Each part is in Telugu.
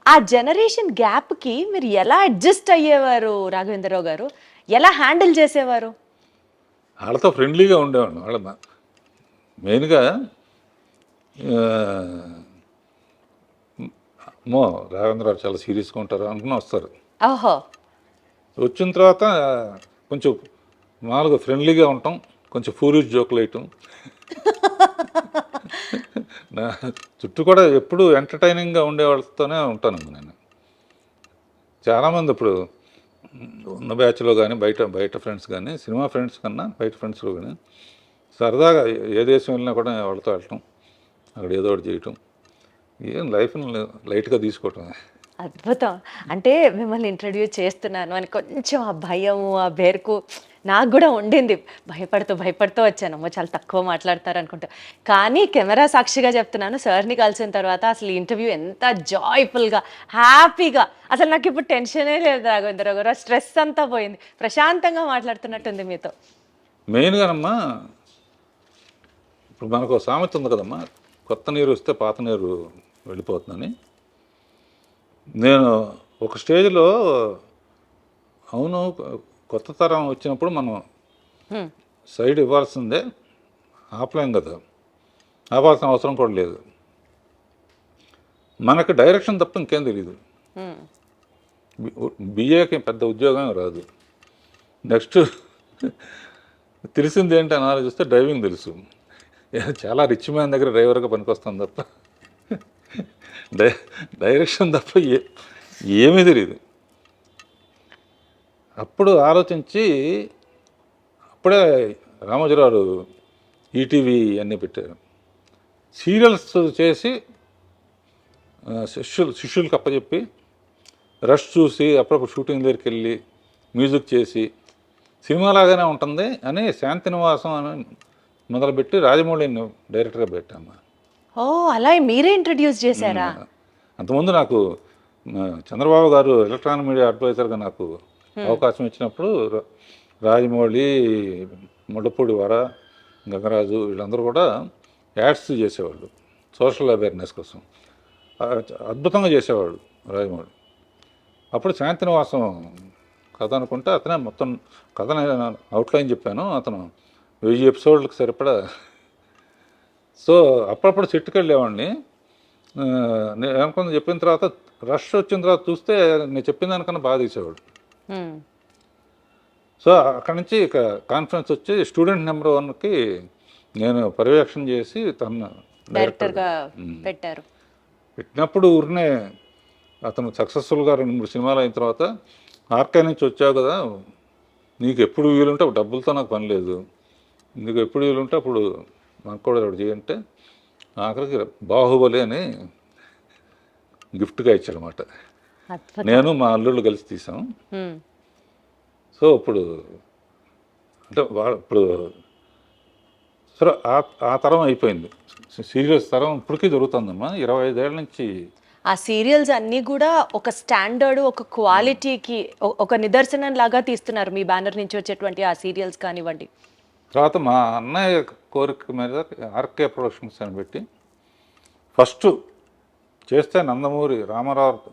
ఆ జనరేషన్ గ్యాప్కి మీరు ఎలా అడ్జస్ట్ అయ్యేవారు రాఘవేంద్రరావు గారు? ఎలా హ్యాండిల్ చేసేవారు? వాళ్ళతో ఫ్రెండ్లీగా ఉండేవాడిని. వాళ్ళ మెయిన్గా అమ్మో రాఘవేంద్రరావు చాలా సీరియస్గా ఉంటారు అనుకుని వస్తారు. ఓహో! వచ్చిన తర్వాత కొంచెం మామూలుగా ఫ్రెండ్లీగా ఉంటాం, కొంచెం ఫూరిష్ జోకులు వేయటం. నా చుట్టూ కూడా ఎప్పుడు ఎంటర్టైనింగ్గా ఉండే వాళ్ళతోనే ఉంటానమ్మా నేను. చాలామంది ఇప్పుడు ఉన్న బ్యాచ్లో కానీ బయట బయట ఫ్రెండ్స్ కానీ సినిమా ఫ్రెండ్స్ కన్నా బయట ఫ్రెండ్స్లో కానీ సరదాగా ఏ దేశం వెళ్ళినా కూడా వాళ్ళతో వెళ్ళటం, అక్కడ ఏదో ఒకటి చేయటం, ఏం లైఫ్ని లైట్గా తీసుకోవటం. అద్భుతం. అంటే మిమ్మల్ని ఇంట్రడ్యూస్ చేస్తున్నాను అని కొంచెం ఆ భయము, ఆ బెరుకు నాకు గూడా ఉండింది. భయపడుతూ వచ్చానమ్మో! చాలా తక్కువ మాట్లాడతారనుకుంటా. కానీ కెమెరా సాక్షిగా చెప్తున్నాను, సార్‌ని కలిసిన తర్వాత అసలు ఈ ఇంటర్వ్యూ ఎంత జాయ్‌ఫుల్‌గా, హ్యాపీగా అసలు నాకిప్పుడు టెన్షనే లేదు రాఘవేంద్రరావు గారు. ఆ స్ట్రెస్ అంతా పోయింది. ప్రశాంతంగా మాట్లాడుతున్నట్టుంది మీతో. మెయిన్గానమ్మా ఇప్పుడు మనకు సామెత ఉంది కదమ్మా, కొత్త నీరు వస్తే పాత నీరు వెళ్ళిపోతుందని. నేను ఒక స్టేజ్లో అవును కొత్త తరం వచ్చినప్పుడు మనం హ్మ్. సైడ్ ఇవ్వాల్సిందే, ఆపలేం కదా, ఆపాల్సిన అవసరం కూడా లేదు. మనకు డైరెక్షన్ తప్ప ఇంకేం తెలియదు. హ్మ్. బిఏకి పెద్ద ఉద్యోగం రాదు. నెక్స్ట్ తెలిసింది ఏంటి అని ఆలోచిస్తే డ్రైవింగ్ తెలుసు. చాలా రిచ్ మ్యాన్ దగ్గర డ్రైవర్గా పనికొస్తాను తప్ప డైరెక్షన్ తప్ప ఏమీ తెలియదు. అప్పుడు ఆలోచించి అప్పుడే రామోజీరావు ఈటీవీ అన్నీ పెట్టారు. సీరియల్స్ చేసి శిష్యులకు అప్పచెప్పి రష్ చూసి అప్పుడప్పుడు షూటింగ్ దగ్గరికి వెళ్ళి మ్యూజిక్ చేసి సినిమాలాగానే ఉంటుంది అని శాంతినివాసం అని మొదలుపెట్టి రాజమౌళిని డైరెక్టర్గా పెట్టాము. ఓహ్! అలా మీరే ఇంట్రడ్యూస్ చేశారా? అంతకుముందు నాకు చంద్రబాబు గారు ఎలక్ట్రానిక్ మీడియా అడ్వైజర్గా నాకు అవకాశం ఇచ్చినప్పుడు రాజమౌళి, ముళ్ళపూడి వర, గంగరాజు వీళ్ళందరూ కూడా యాడ్స్ చేసేవాళ్ళు సోషల్ అవేర్నెస్ కోసం. అద్భుతంగా చేసేవాడు రాజమౌళి. అప్పుడు శాంతినివాసం కథ అనుకుంటే అతనే మొత్తం కథని అవుట్లైన్ చెప్పాను. అతను 1000 ఎపిసోడ్లకు సరిపడా. సో అప్పుడప్పుడు సెట్కి వెళ్ళేవాడిని. నేను అనుకున్న చెప్పిన తర్వాత రష్ వచ్చిన తర్వాత చూస్తే నేను చెప్పిన దానికన్నా బాగా తీసేవాడు. సో అక్కడి నుంచి ఇక కాన్ఫరెన్స్ వచ్చి స్టూడెంట్ నెంబర్ 1కి నేను పర్యవేక్షణ చేసి తను డైరెక్టర్‌గా పెట్టారు. పెట్టినప్పుడు ఊరినే అతను సక్సెస్ఫుల్గా 2-3 సినిమాలు అయిన తర్వాత ఆర్కే నుంచి వచ్చావు కదా, నీకు ఎప్పుడు వీలుంటే డబ్బులతో నాకు పని లేదు, నీకు ఎప్పుడు వీలుంటే అప్పుడు నాకు కూడా ఒకటి చేయంటే ఆఖరికి బాహుబలి అని గిఫ్ట్గా ఇచ్చాడనమాట. నేను మా అల్లుళ్ళు కలిసి తీసాం. సో ఇప్పుడు అంటే ఇప్పుడు సరే ఆ తరం అయిపోయింది. సీరియస్ తరం ఇప్పటికీ జరుగుతుందమ్మా. 25 ఏళ్ళ నుంచి ఆ సీరియల్స్ అన్నీ కూడా ఒక స్టాండర్డ్, ఒక క్వాలిటీకి ఒక నిదర్శనం లాగా తీస్తున్నారు మీ బ్యానర్ నుంచి వచ్చేటువంటి ఆ సీరియల్స్ కానివ్వండి. తర్వాత మా అన్నయ్య కోరిక మీద ఆర్కే ప్రొడక్షన్స్ అని పెట్టి ఫస్ట్ చేస్తే నందమూరి రామారావు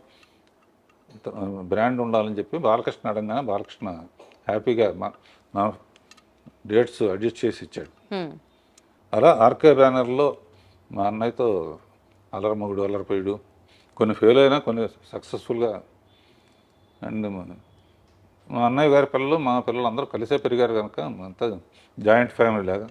బ్రాండ్ ఉండాలని చెప్పి బాలకృష్ణ అడగానే బాలకృష్ణ హ్యాపీగా మా డేట్స్ అడ్జస్ట్ చేసి ఇచ్చాడు. అలా ఆర్కే బ్యానర్లో మా అన్నయ్యతో అల్లరమొగుడు, అల్లరిపోయాడు, కొన్ని ఫెయిల్ అయినా కొన్ని సక్సెస్ఫుల్గా. అండ్ మా అన్నయ్య గారి పిల్లలు మా పిల్లలు అందరూ కలిసే పెరిగారు కనుక అంతా జాయింట్ ఫ్యామిలీ లాగా.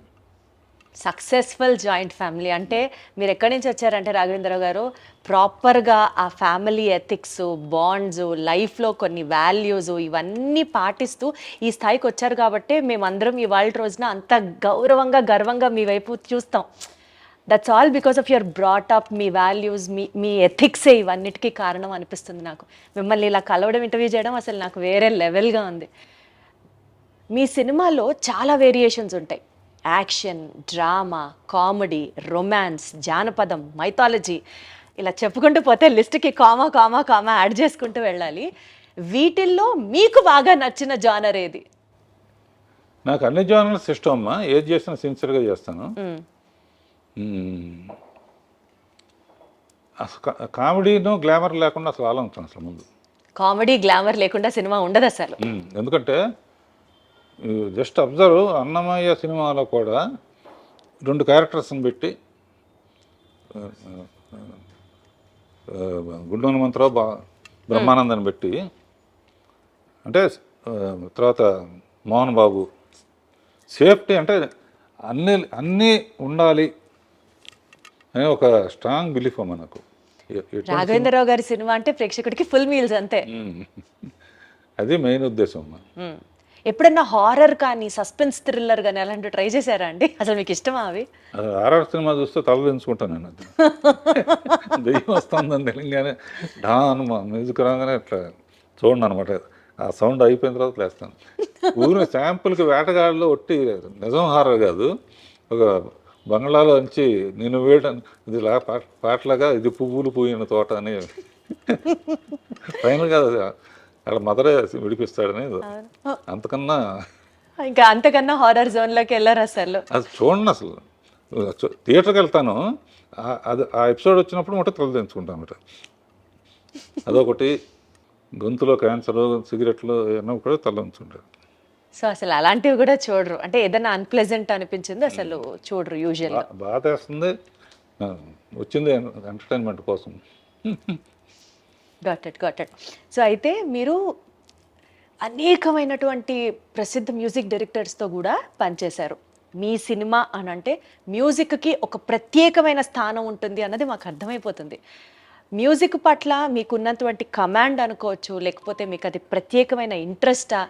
సక్సెస్ఫుల్ జాయింట్ ఫ్యామిలీ అంటే మీరు ఎక్కడి నుంచి వచ్చారంటే రాఘవేంద్రరావు గారు ప్రాపర్గా ఆ ఫ్యామిలీ ఎథిక్స్, బాండ్స్, లైఫ్లో కొన్ని వాల్యూస్ ఇవన్నీ పాటిస్తూ ఈ స్థాయికి వచ్చారు కాబట్టి మేమందరం ఇవాళ రోజున అంత గౌరవంగా గర్వంగా మీ వైపు చూస్తాం. That's all because of your brought up, మీ వాల్యూస్, మీ ఎథిక్సే ఇవన్నిటికీ కారణం అనిపిస్తుంది నాకు. మిమ్మల్ని ఇలా కలవడం, ఇంటర్వ్యూ చేయడం అసలు నాకు వేరే లెవెల్గా ఉంది. మీ సినిమాలో చాలా వేరియేషన్స్ ఉంటాయి. యాక్షన్, డ్రామా, కామెడీ, రొమాన్స్, జానపదం, మైథాలజీ, ఇలా చెప్పుకుంటూ పోతే లిస్ట్కి కామా కామా కామా యాడ్ చేసుకుంటూ వెళ్ళాలి. వీటిల్లో మీకు బాగా నచ్చిన జానర్ ఏది? నాకు అన్ని జానర్స్ ఇష్టం అమ్మా. ఏది చేసినా సిన్సియర్గా చేస్తాను. అసలు కామెడీను గ్లామర్ లేకుండా అసలు ఆలోచన అసలు ముందు. కామెడీ గ్లామర్ లేకుండా సినిమా ఉండదు అసలు. ఎందుకంటే జస్ట్ అబ్జర్వ్, అన్నమయ్య సినిమాలో కూడా 2 క్యారెక్టర్స్ని పెట్టి గుండు హనుమంతరావు బ్రహ్మానందాన్ని పెట్టి, అంటే తర్వాత మోహన్ బాబు, సేఫ్టీ అంటే అన్నీ ఉండాలి అనే ఒక స్ట్రాంగ్ బిలీఫ్ మనకు. రాఘవేంద్రరావు గారి సినిమా అంటే ప్రేక్షకుడికి ఫుల్ మీల్స్ అంతే. అది మెయిన్ ఉద్దేశం అమ్మా. ఎప్పుడన్నా హారర్ కానీ సస్పెన్స్ థ్రిల్లర్ కానీ అలాంటివి ట్రై చేశారా అండి? అసలు మీకు ఇష్టమా అవి? ఆర్ఆర్ సినిమా చూస్తే తల దించుకుంటాను నేను. అది దెయ్యం వస్తుందని తెలియగానే డాన్ మ్యూజిక్ రాగానే ఇట్లా చూడండి అనమాట. ఆ సౌండ్ అయిపోయిన తర్వాత లేస్తాను. ఊరిని శాంపుల్కి వేటగాడిలో ఒట్టి నిజం హారర్ కాదు, ఒక బంగ్లాలో నుంచి నేను వేయడానికి ఇది పాటలాగా ఇది పువ్వులు పూయిన తోట అని ఫైనల్ కాదు, అక్కడ మదరే విడిపిస్తాడని. అంతకన్నా ఇంకా అంతకన్నా హారర్ జోన్లోకి వెళ్ళారు అసలు. అది చూడండి, అసలు థియేటర్కి వెళ్తాను, అది ఆ ఎపిసోడ్ వచ్చినప్పుడు మొట్ట తల తెంచుకుంటాను అనమాట. అదొకటి, గొంతులో క్యాన్సర్, సిగరెట్లు ఏమన్నా కూడా తల తెంచుకుంటారు. సో అసలు అలాంటివి కూడా చూడరు, అంటే ఏదైనా అన్ప్లెజెంట్ అనిపించింది అసలు చూడరు యూజువల్. బాధ వేస్తుంది, వచ్చింది ఎంటర్టైన్మెంట్ కోసం. Got it. సో అయితే మీరు అనేకమైనటువంటి ప్రసిద్ధ మ్యూజిక్ డైరెక్టర్స్తో కూడా పనిచేశారు. మీ సినిమా అని అంటే మ్యూజిక్కి ఒక ప్రత్యేకమైన స్థానం ఉంటుంది అన్నది మాకు అర్థమైపోతుంది. మ్యూజిక్ పట్ల మీకున్నటువంటి కమాండ్ అనుకోవచ్చు, లేకపోతే మీకు అది ప్రత్యేకమైన ఇంట్రెస్టా?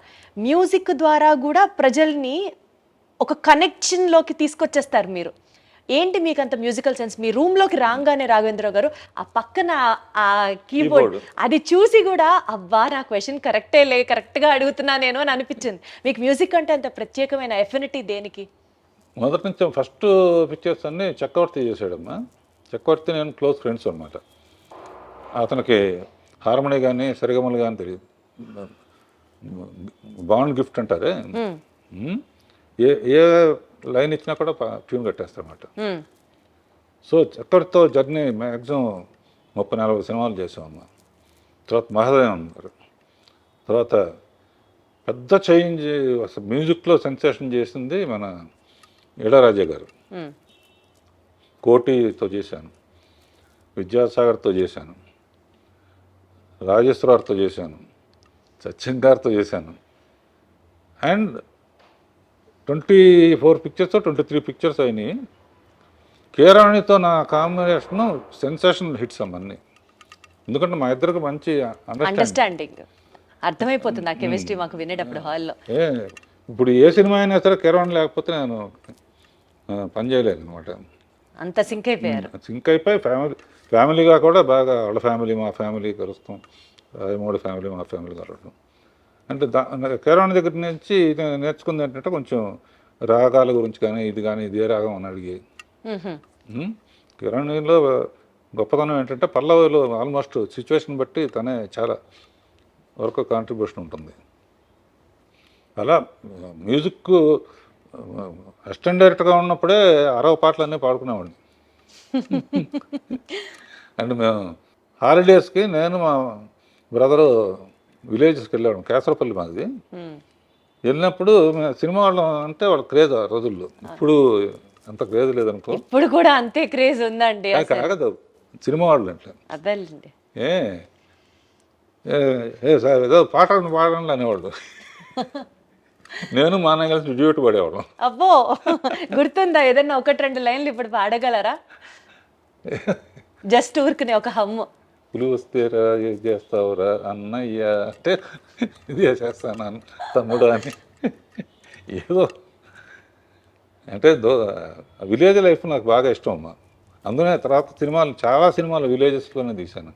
మ్యూజిక్ ద్వారా కూడా ప్రజల్ని ఒక కనెక్షన్లోకి తీసుకొచ్చేస్తారు మీరు. ఏంటి మీకు అంత మ్యూజికల్ సెన్స్? మీ రూమ్లోకి రాగానే రాఘవేంద్రరావు గారు ఆ పక్కన ఆ కీబోర్డ్ అది చూసి కూడా అబ్బా నా క్వశ్చన్ కరెక్ట్గా అడుగుతున్నా నేను అని అనిపించింది. మీకు మ్యూజిక్ అంటే అంత ప్రత్యేకమైన ఎఫినిటీ దేనికి? మొదటి నుంచి ఫస్ట్ పిక్చర్స్ అన్నీ చక్రవర్తి చేశాడమ్మా. చక్రవర్తి నేను క్లోజ్ ఫ్రెండ్స్ అనమాట. అతనికి హార్మోని కానీ సరిగమలు కానీ తెలియదు, బాండ్ గిఫ్ట్ అంటారే, ఏ లైన్ ఇచ్చినా కూడా ట్యూన్ కట్టేస్తారన్నమాట. సో చక్రవర్తితో జర్నీ మ్యాక్సిమం 30-40 సినిమాలు చేసామమ్మా. తర్వాత మహాదేవన్ అన్నారు, తర్వాత పెద్ద చేంజ్ అసలు మ్యూజిక్లో సెన్సేషన్ చేసింది మన ఇళయరాజా గారు. కోటితో చేశాను, విద్యాసాగర్తో చేశాను, రాజేశ్వరరావుతో చేశాను, సత్యం గారితో చేశాను. అండ్ 24 పిక్చర్స్ 23 పిక్చర్స్ అయినాయి. కీరవాణితో నా కాంబినేషన్ సెన్సేషనల్ హిట్స్ అన్నీ. ఎందుకంటే మా ఇద్దరికి మంచి అండర్స్టాండింగ్ అర్థమైపోతుంది ఆ కెమిస్ట్రీ మాకు వినేటప్పుడు హాల్లో. ఇప్పుడు ఏ సినిమా అయినా సరే కీరవాణి లేకపోతే నేను పని చేయలేదు అనమాట. అంత సింక్ అయిపోయారు. సింక్ అయిపోయి ఫ్యామిలీగా కూడా బాగా, వాళ్ళ ఫ్యామిలీ మా ఫ్యామిలీ కలుస్తాం, మూడు ఫ్యామిలీ మా ఫ్యామిలీ కలవడం. అంటే కీరవాణి దగ్గర నుంచి నేర్చుకుంది ఏంటంటే కొంచెం రాగాల గురించి కానీ ఇది కానీ ఇదే రాగం అని అడిగి. కీరవాణిలో గొప్పతనం ఏంటంటే పల్లవిలో ఆల్మోస్ట్ సిచ్యువేషన్ బట్టి తనే చాలా వరకు కాంట్రిబ్యూషన్ ఉంటుంది. అలా మ్యూజిక్ అసిస్టెంట్ డైరెక్టర్గా ఉన్నప్పుడే 60 పాటలన్నీ పాడుకునేవాడిని. అండ్ మేము హాలిడేస్కి నేను మా బ్రదరు విలేజెస్కి వెళ్ళాడు, కేసరపల్లి మాది. వెళ్ళినప్పుడు సినిమా వాళ్ళం అంటే వాళ్ళ క్రేజ్ ఆ రోజుల్లో. ఇప్పుడు అంత క్రేజ్ లేదనుకో. ఇప్పుడు కూడా అంతే క్రేజ్ ఉందండి. కాదు సినిమా వాళ్ళు అంటే అదేండి, సార్ ఏదో పాట పాడండి అనేవాళ్ళు. నేను మా అన్న కలిసి డ్యూట్ పడేవాళ్ళం. అబ్బో, గుర్తుందా ఏదన్నా 1-2 లైన్లు ఇప్పుడు పాడగలరా? జస్ట్ ఊరుకునే ఒక హమ్ము. పులి వస్తేరా ఏం చేస్తావురా అన్నయ్య అంటే ఇది చేస్తాను తమ్ముడు అని. ఏదో అంటే విలేజ్ లైఫ్ నాకు బాగా ఇష్టం అమ్మా. అందుకనే తర్వాత చాలా సినిమాలు విలేజెస్లోనే తీశాను.